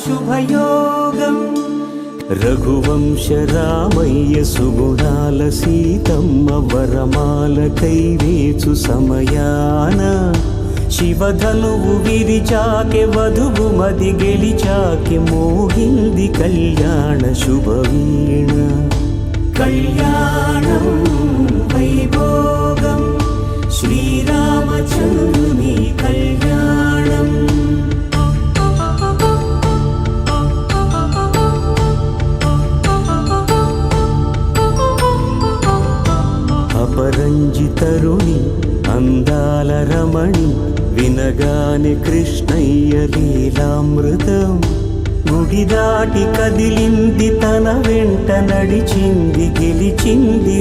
శుభయోగం రఘువంశ రామయ్య సుగుణాల సీతమ్మ వరమాల కైవేచు సమయాన శివధనువు విరిచాకె వధువు మది గెలిచాకె మోగింది కళ్యాణ శుభవీణ కళ్యాణం వైభోగం శ్రీరామచంద్రుని కళ్యాణం అపరంజి తరుణి అందాల రమణి వినగానే కృష్ణయ్య లీలామృతం గుడి దాటి కదిలింది తన వెంట నడిచింది గెలిచింది